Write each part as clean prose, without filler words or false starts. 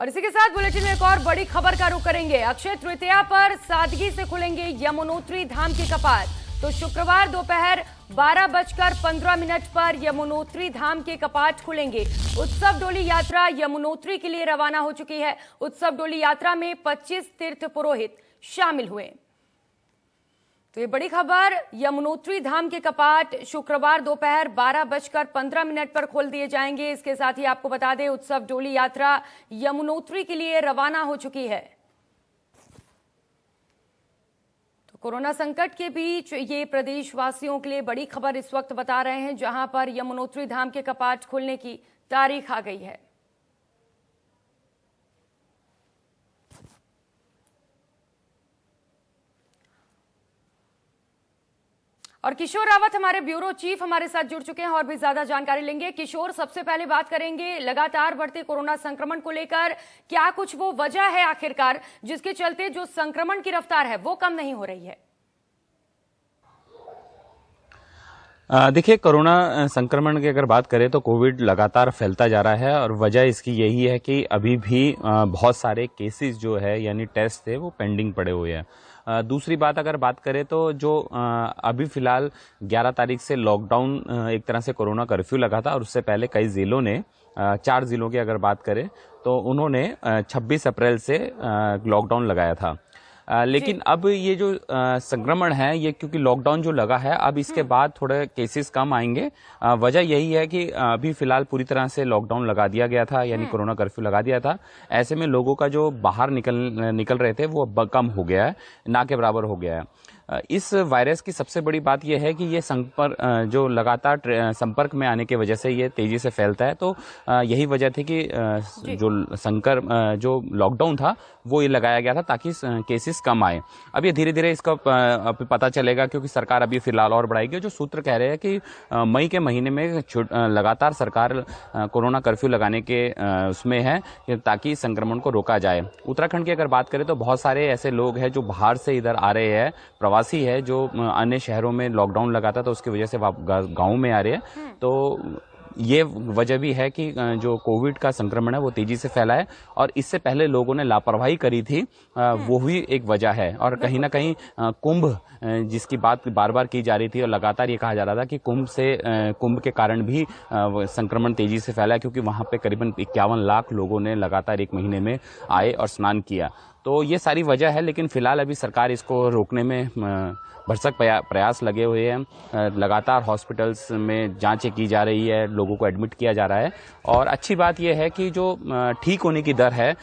और इसी के साथ बुलेटिन में एक और बड़ी खबर का रुख करेंगे। अक्षय तृतीया पर सादगी से खुलेंगे यमुनोत्री धाम के कपाट। तो शुक्रवार दोपहर 12:15 पर यमुनोत्री धाम के कपाट खुलेंगे। उत्सव डोली यात्रा यमुनोत्री के लिए रवाना हो चुकी है। उत्सव डोली यात्रा में 25 तीर्थ पुरोहित शामिल हुए। तो ये बड़ी खबर, यमुनोत्री धाम के कपाट शुक्रवार दोपहर 12:15 पर खोल दिए जाएंगे। इसके साथ ही आपको बता दें, उत्सव डोली यात्रा यमुनोत्री के लिए रवाना हो चुकी है। तो कोरोना संकट के बीच ये प्रदेशवासियों के लिए बड़ी खबर इस वक्त बता रहे हैं, जहां पर यमुनोत्री धाम के कपाट खुलने की तारीख आ गई है। और किशोर रावत हमारे ब्यूरो चीफ हमारे साथ जुड़ चुके हैं और भी ज्यादा जानकारी लेंगे। किशोर, सबसे पहले बात करेंगे लगातार बढ़ते कोरोना संक्रमण को लेकर, क्या कुछ वो वजह है आखिरकार जिसके चलते जो संक्रमण की रफ्तार है वो कम नहीं हो रही है? देखिए, कोरोना संक्रमण की अगर बात करें तो कोविड लगातार फैलता जा रहा है और वजह इसकी यही है कि अभी भी बहुत सारे केसेस जो है यानी टेस्ट थे वो पेंडिंग पड़े हुए हैं। दूसरी बात अगर बात करें तो जो अभी फिलहाल 11 तारीख से लॉकडाउन, एक तरह से कोरोना कर्फ्यू लगा था और उससे पहले कई जिलों ने 4 जिलों की अगर बात करें तो उन्होंने 26 अप्रैल से लॉकडाउन लगाया था। लेकिन अब ये जो संक्रमण है ये क्योंकि लॉकडाउन जो लगा है अब इसके बाद थोड़े केसेस कम आएंगे। वजह यही है कि अभी फिलहाल पूरी तरह से लॉकडाउन लगा दिया गया था, यानी कोरोना कर्फ्यू लगा दिया था। ऐसे में लोगों का जो बाहर निकल रहे थे वो अब कम हो गया है, ना के बराबर हो गया है। इस वायरस की सबसे बड़ी बात यह है कि ये जो लगातार संपर्क में आने की वजह से ये तेजी से फैलता है। तो यही वजह थी कि जो लॉकडाउन था वो ये लगाया गया था ताकि केसेस कम आए। अब ये धीरे धीरे इसका पता चलेगा क्योंकि सरकार अभी फिलहाल और बढ़ाएगी। जो सूत्र कह रहे हैं कि मई के महीने में लगातार सरकार कोरोना कर्फ्यू लगाने के उसमें है ताकि संक्रमण को रोका जाए। उत्तराखंड की अगर बात करें तो बहुत सारे ऐसे लोग हैं जो बाहर से इधर आ रहे हैं, प्रवासी है जो अन्य शहरों में लॉकडाउन लगाता था उसकी वजह से गांव में आ रहे हैं। तो ये वजह भी है कि जो कोविड का संक्रमण है वो तेजी से फैला है और इससे पहले लोगों ने लापरवाही करी थी, वो भी एक वजह है। और कहीं ना कहीं कुंभ जिसकी बात बार बार की जा रही थी और लगातार ये कहा जा रहा था कि कुंभ के कारण भी संक्रमण तेजी से फैला है क्योंकि वहां पे करीबन 51 लाख लोगों ने लगातार एक महीने में आए और स्नान किया। तो ये सारी वजह है, लेकिन फिलहाल अभी सरकार इसको रोकने में भरसक प्रयास लगे हुए हैं। लगातार हॉस्पिटल्स में जांचें की जा रही है, लोगों को एडमिट किया जा रहा है। और अच्छी बात यह है कि जो ठीक होने की दर है,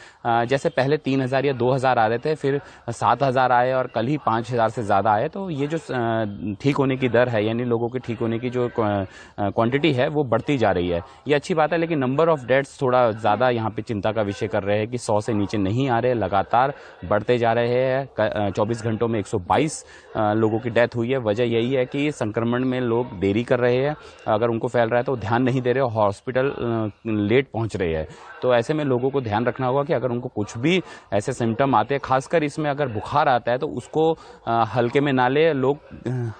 जैसे पहले 3000 या 2000 आ रहे थे, फिर 7000 आए और कल ही 5000 से ज़्यादा आए। तो ये जो ठीक होने की दर है यानी लोगों के ठीक होने की जो क्वांटिटी है वो बढ़ती जा रही है। ये अच्छी बात है, लेकिन नंबर ऑफ डेथ्स थोड़ा ज़्यादा यहाँ पे चिंता का विषय कर रहे हैं कि 100 से नीचे नहीं आ रहे, लगातार बढ़ते जा रहे हैं। 24 घंटों में 122 लोगों की डेथ हुई है। वजह यही है कि संक्रमण में लोग देरी कर रहे हैं, अगर उनको फैल रहा है तो ध्यान नहीं दे रहे, हॉस्पिटल लेट पहुंच रहे हैं। तो ऐसे में लोगों को ध्यान रखना होगा कि अगर उनको कुछ भी ऐसे सिम्टम आते हैं, खासकर इसमें अगर बुखार आता है तो उसको हल्के में ना ले। लोग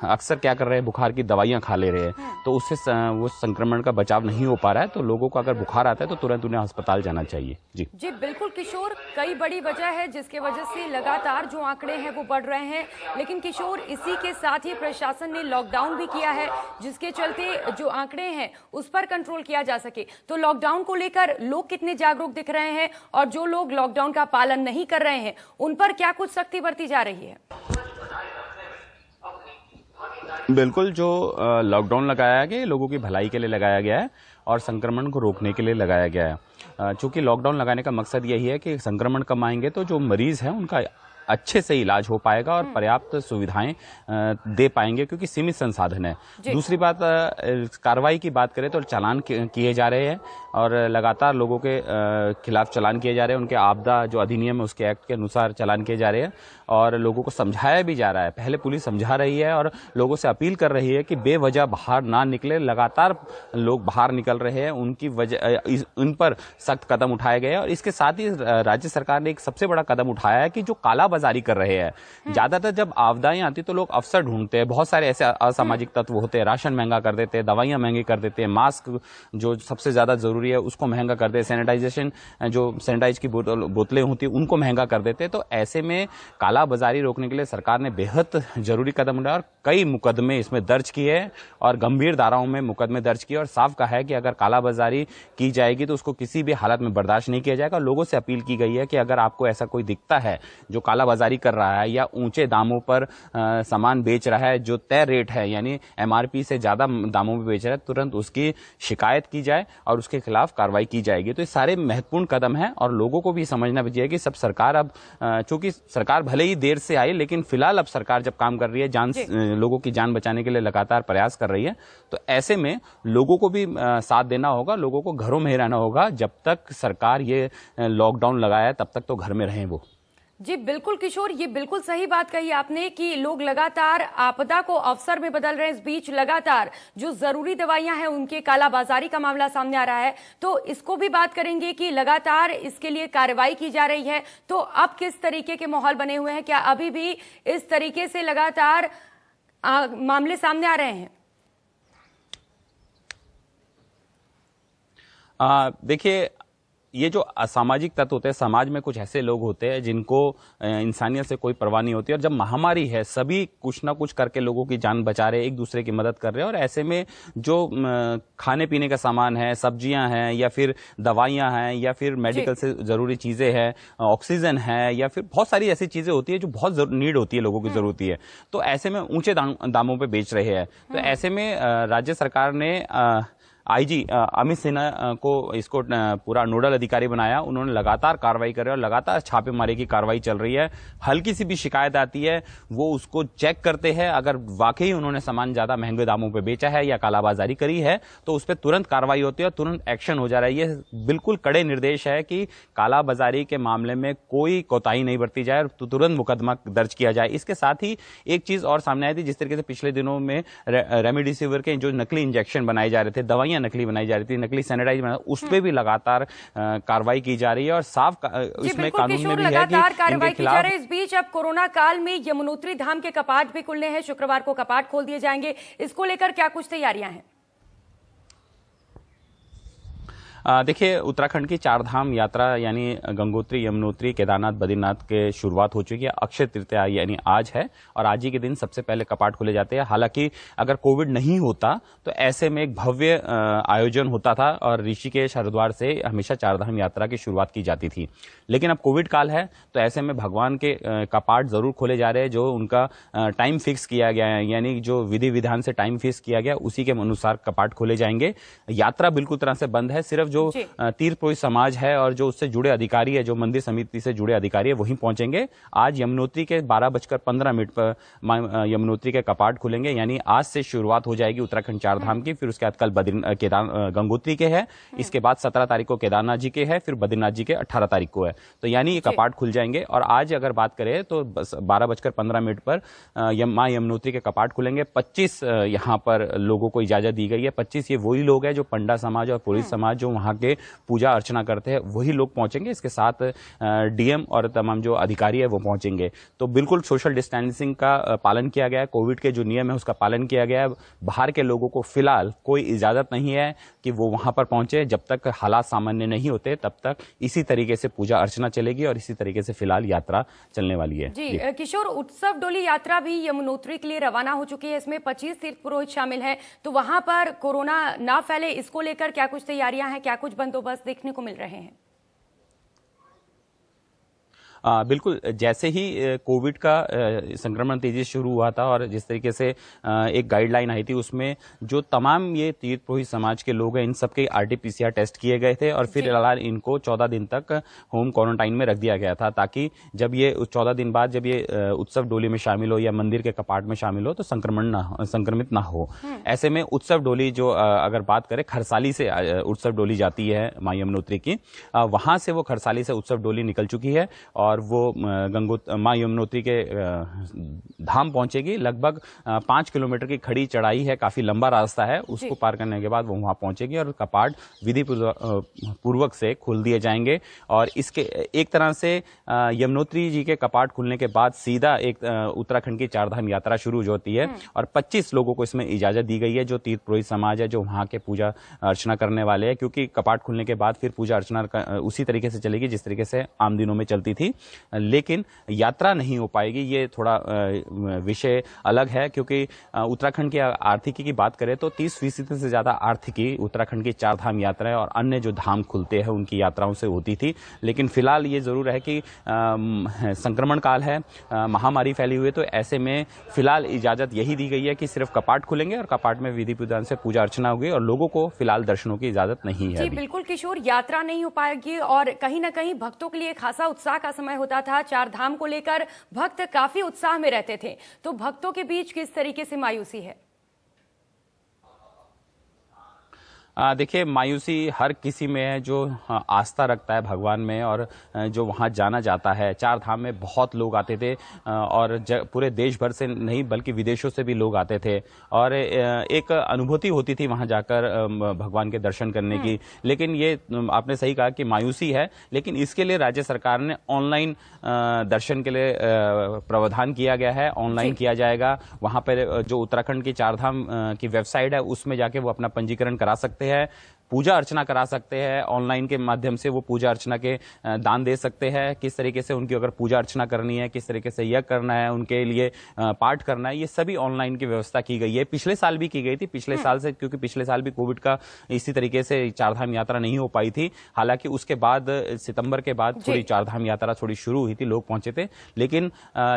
अक्सर क्या कर रहे हैं, बुखार की दवाइयां खा ले रहे हैं, तो उससे वो संक्रमण का बचाव नहीं हो पा रहा है। तो लोगों को अगर बुखार आता है तो तुरंत उन्हें अस्पताल जाना चाहिए। जी बिल्कुल किशोर, कई बड़ी वजह है जिसके वजह से लगातार जो आंकड़े हैं वो बढ़ रहे हैं। लेकिन किशोर, इसी के साथ ही प्रशासन ने लॉकडाउन भी किया है जिसके चलते जो आंकड़े हैं उस पर कंट्रोल किया जा सके। तो लॉकडाउन को लेकर लोग कितने जागरूक दिख रहे हैं और जो लोग लॉकडाउन का पालन नहीं कर रहे हैं उन पर क्या कुछ सख्ती बरती जा रही है? बिल्कुल, जो लॉकडाउन लगाया गया है लोगों की भलाई के लिए लगाया गया है और संक्रमण को रोकने के लिए लगाया गया है। चूंकि लॉकडाउन लगाने का मकसद यही है कि संक्रमण कम आएंगे तो जो मरीज हैं उनका अच्छे से इलाज हो पाएगा और पर्याप्त सुविधाएं दे पाएंगे क्योंकि सीमित संसाधन है। दूसरी बात, कार्रवाई की बात करें तो चालान किए जा रहे हैं और लगातार लोगों के खिलाफ चालान किए जा रहे हैं। उनके आपदा जो अधिनियम है उसके एक्ट के अनुसार चालान किए जा रहे हैं और लोगों को समझाया भी जा रहा है। पहले पुलिस समझा रही है और लोगों से अपील कर रही है कि बेवजह बाहर ना निकले। लगातार लोग बाहर निकल रहे हैं, उनकी वजह उन पर सख्त कदम उठाए गए और इसके साथ ही राज्य सरकार ने एक सबसे बड़ा कदम उठाया है कि जो काला कालाबाजारी कर रहे हैं। ज्यादातर जब आपदाएं आती तो लोग अवसर ढूंढते हैं, बहुत सारे ऐसे असामाजिक तत्व होते हैं, राशन महंगा कर देते हैं, दवाइयां महंगी कर देते हैं, मास्क जो सबसे ज्यादा जरूरी है उसको महंगा कर देते हैं, सैनिटाइजेशन जो सैनिटाइज की बोतलें होती है उनको महंगा कर देते हैं। तो ऐसे में कालाबाजारी रोकने के लिए सरकार ने बेहद जरूरी कदम उठाया और कई मुकदमे इसमें दर्ज किए और गंभीर धाराओं में मुकदमे दर्ज किए और साफ कहा है कि अगर कालाबाजारी की जाएगी तो उसको किसी भी हालत में बर्दाश्त नहीं किया जाएगा। लोगों से अपील की गई है कि अगर आपको ऐसा कोई दिखता है जो कालाबाजारी कर रहा है या ऊंचे दामों पर सामान बेच रहा है, जो तय रेट है यानी एमआरपी से ज्यादा दामों में बेच रहा है, तुरंत उसकी शिकायत की जाए और उसके खिलाफ कार्रवाई की जाएगी। तो ये सारे महत्वपूर्ण कदम हैं और लोगों को भी समझना चाहिए कि सब सरकार अब चूंकि सरकार भले ही देर से आई लेकिन फिलहाल अब सरकार जब काम कर रही है, लोगों की जान बचाने के लिए लगातार प्रयास कर रही है, तो ऐसे में लोगों को भी साथ देना होगा, लोगों को घरों में ही रहना होगा। जब तक सरकार ये लॉकडाउन लगाया है तब तक तो घर में रहें वो। जी बिल्कुल किशोर, ये बिल्कुल सही बात कही आपने कि लोग लगातार आपदा को अवसर में बदल रहे हैं। इस बीच लगातार जो जरूरी दवाइयां हैं उनके कालाबाजारी का मामला सामने आ रहा है, तो इसको भी बात करेंगे कि लगातार इसके लिए कार्रवाई की जा रही है। तो अब किस तरीके के माहौल बने हुए हैं, क्या अभी भी इस तरीके से लगातार मामले सामने आ रहे हैं? देखिए, ये जो असामाजिक तत्व होते हैं, समाज में कुछ ऐसे लोग होते हैं जिनको इंसानियत से कोई परवाह नहीं होती और जब महामारी है सभी कुछ ना कुछ करके लोगों की जान बचा रहे हैं, एक दूसरे की मदद कर रहे हैं और ऐसे में जो खाने पीने का सामान है, सब्जियां हैं या फिर दवाइयां हैं या फिर मेडिकल से जरूरी चीजें हैं, ऑक्सीजन है या फिर बहुत सारी ऐसी चीजें होती है जो बहुत नीड होती है, लोगों की जरूरत है, तो ऐसे में ऊंचे दामों पे बेच रहे हैं। तो ऐसे में राज्य सरकार ने आईजी अमित सिन्हा को इसको पूरा नोडल अधिकारी बनाया। उन्होंने लगातार कार्रवाई कर रहे हैं और लगातार छापेमारी की कार्रवाई चल रही है। हल्की सी भी शिकायत आती है वो उसको चेक करते हैं, अगर वाकई उन्होंने सामान ज्यादा महंगे दामों पे बेचा है या कालाबाजारी करी है तो उस पर तुरंत कार्रवाई होती है और तुरंत एक्शन हो जा रहा है। ये बिल्कुल कड़े निर्देश है कि कालाबाजारी के मामले में कोई कोताही नहीं बरती जाए और तुरंत मुकदमा दर्ज किया जाए। इसके साथ ही एक चीज और सामने आई थी, जिस तरीके से पिछले दिनों में रेमडेसिविर के जो नकली इंजेक्शन बनाए जा रहे थे, दवाइयां नकली बनाई जा रही थी, नकली सैनिटाइज बना, उस पे भी लगातार कार्रवाई की जा रही है और साफ इसमें कानून में भी है कि कार्रवाई की जा रही है। इस बीच अब कोरोना काल में यमुनोत्री धाम के कपाट भी खुलने हैं, शुक्रवार को कपाट खोल दिए जाएंगे। इसको लेकर क्या कुछ तैयारियां हैं? देखिए, उत्तराखंड की 4 धाम यात्रा यानी गंगोत्री, यमुनोत्री, केदारनाथ, बद्रीनाथ के शुरुआत हो चुकी है। अक्षय तृतीया यानी आज है और आज ही के दिन सबसे पहले कपाट खोले जाते हैं। हालांकि अगर कोविड नहीं होता तो ऐसे में एक भव्य आयोजन होता था और ऋषिकेश, हरिद्वार से हमेशा 4 धाम यात्रा की शुरुआत की जाती थी। लेकिन अब कोविड काल है तो ऐसे में भगवान के कपाट जरूर खोले जा रहे हैं, जो उनका टाइम फिक्स किया गया है, यानी जो विधि विधान से टाइम फिक्स किया गया उसी के अनुसार कपाट खोले जाएंगे। यात्रा बिल्कुल तरह से बंद है, सिर्फ जो तीर्थपुरी समाज है और जो उससे जुड़े अधिकारी है, जो मंदिर समिति से जुड़े अधिकारी है, वही पहुंचेंगे। आज यमुनोत्री के 12:15 पर यमुनोत्री के कपाट खुलेंगे, यानी आज से शुरुआत हो जाएगी उत्तराखंड 4 धाम की। फिर उसके बाद कल गंगोत्री के है, इसके बाद 17 तारीख को केदारनाथ जी के है, फिर बद्रीनाथ जी के 18 तारीख को है। तो यानी ये कपाट खुल जाएंगे और आज अगर बात करें तो 12:15 पर मां यमुनोत्री के कपाट खुलेंगे। 25 यहाँ पर लोगों को इजाजत दी गई है। 25 ये वही लोग हैं जो पंडा समाज और पुरोहित समाज जो वहां के पूजा अर्चना करते हैं, वही लोग पहुंचेंगे। इसके साथ डीएम और तमाम जो अधिकारी है वो पहुंचेंगे। तो बिल्कुल सोशल डिस्टेंसिंग का पालन किया गया है, कोविड के जो नियम है उसका पालन किया गया है। बाहर के लोगों को फिलहाल कोई इजाजत नहीं है कि वो वहां पर पहुंचे। जब तक हालात सामान्य नहीं होते तब तक इसी तरीके से पूजा अर्चना चलेगी और इसी तरीके से फिलहाल यात्रा चलने वाली है। जी किशोर, उत्सव डोली यात्रा भी यमुनोत्री के लिए रवाना हो चुकी है। इसमें 25 तीर्थ पुरोहित शामिल हैं। तो वहां पर कोरोना ना फैले, इसको लेकर क्या कुछ तैयारियां हैं, क्या कुछ बंदोबस्त देखने को मिल रहे हैं? बिल्कुल, जैसे ही कोविड का संक्रमण तेजी से शुरू हुआ था और जिस तरीके से एक गाइडलाइन आई थी उसमें जो तमाम ये तीर्थपुरोहित समाज के लोग हैं इन सबके आरटीपीसीआर टेस्ट किए गए थे और फिर फिलहाल इनको 14 दिन तक होम क्वारंटाइन में रख दिया गया था, ताकि जब ये 14 दिन बाद जब ये उत्सव डोली में शामिल हो या मंदिर के कपाट में शामिल हो तो संक्रमित ना हो। ऐसे में उत्सव डोली जो अगर बात करें खरसाली से उत्सव डोली जाती है मां यमुनोत्री की, वहां से वो खरसाली से उत्सव डोली निकल चुकी है और और वो माँ यमुनोत्री के धाम पहुंचेगी। लगभग 5 किलोमीटर की खड़ी चढ़ाई है, काफी लंबा रास्ता है। उसको पार करने के बाद वो वहां पहुंचेगी और कपाट विधि पूर्वक से खोल दिए जाएंगे। और इसके एक तरह से यमुनोत्री जी के कपाट खुलने के बाद सीधा एक उत्तराखंड की चारधाम यात्रा शुरू होती है। और 25 लोगों को इसमें इजाजत दी गई है, जो तीर्थ पुरोहित समाज है, जो वहां के पूजा अर्चना करने वाले हैं, क्योंकि कपाट खुलने के बाद फिर पूजा अर्चना उसी तरीके से चलेगी जिस तरीके से आम दिनों में चलती थी। लेकिन यात्रा नहीं हो पाएगी, ये थोड़ा विषय अलग है, क्योंकि उत्तराखंड की आर्थिकी की बात करें तो 30% से ज्यादा आर्थिकी उत्तराखंड की चारधाम यात्राएं और अन्य जो धाम खुलते हैं उनकी यात्राओं से होती थी। लेकिन फिलहाल ये जरूर है कि संक्रमण काल है, महामारी फैली हुई है, तो ऐसे में फिलहाल इजाजत यही दी गई है कि सिर्फ कपाट खुलेंगे और कपाट में विधि विधान से पूजा अर्चना होगी और लोगों को फिलहाल दर्शनों की इजाजत नहीं है। जी बिल्कुल किशोर, यात्रा नहीं हो पाएगी और कहीं ना कहीं भक्तों के लिए खासा उत्साह का समय होता था। चार धाम को लेकर भक्त काफी उत्साह में रहते थे, तो भक्तों के बीच किस तरीके से मायूसी है? देखिए, मायूसी हर किसी में है जो आस्था रखता है भगवान में और जो वहाँ जाना जाता है। चार धाम में बहुत लोग आते थे और पूरे देश भर से नहीं बल्कि विदेशों से भी लोग आते थे और एक अनुभूति होती थी वहाँ जाकर भगवान के दर्शन करने की। लेकिन ये आपने सही कहा कि मायूसी है, लेकिन इसके लिए राज्य सरकार ने ऑनलाइन दर्शन के लिए प्रावधान किया गया है। ऑनलाइन किया जाएगा। वहाँ पर जो उत्तराखंड की चार धाम की वेबसाइट है उसमें जाके वो अपना पंजीकरण करा सकते हैं, पूजा अर्चना करा सकते हैं। ऑनलाइन के माध्यम से वो पूजा अर्चना के दान दे सकते हैं। किस तरीके से उनकी अगर पूजा अर्चना करनी है, किस तरीके से यज्ञ करना है, उनके लिए पाठ करना है, ये सभी ऑनलाइन की व्यवस्था की गई है। पिछले साल भी की गई थी, पिछले साल से, क्योंकि पिछले साल भी कोविड का इसी तरीके से चारधाम यात्रा नहीं हो पाई थी। हालांकि उसके बाद सितंबर के बाद थोड़ी चारधाम यात्रा थोड़ी शुरू हुई थी, लोग पहुंचे थे। लेकिन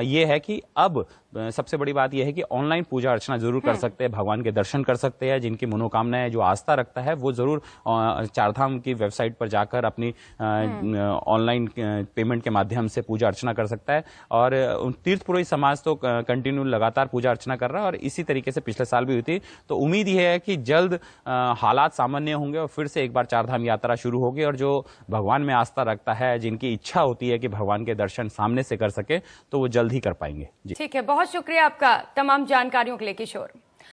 ये है कि अब सबसे बड़ी बात यह है कि ऑनलाइन पूजा अर्चना जरूर कर सकते हैं, भगवान के दर्शन कर सकते हैं। जिनकी मनोकामनाएं, जो आस्था रखता है, वो जरूर चारधाम की वेबसाइट पर जाकर अपनी ऑनलाइन पेमेंट के माध्यम से पूजा अर्चना कर सकता है। और तीर्थ पुरोहित समाज तो कंटिन्यू लगातार पूजा अर्चना कर रहा है और इसी तरीके से पिछले साल भी हुई थी। तो उम्मीद यह है कि जल्द हालात सामान्य होंगे और फिर से एक बार चारधाम यात्रा शुरू होगी और जो भगवान में आस्था रखता है, जिनकी इच्छा होती है कि भगवान के दर्शन सामने से कर सके, तो वो जल्द ही कर पाएंगे। ठीक है, बहुत शुक्रिया आपका तमाम जानकारियों के लिए किशोर।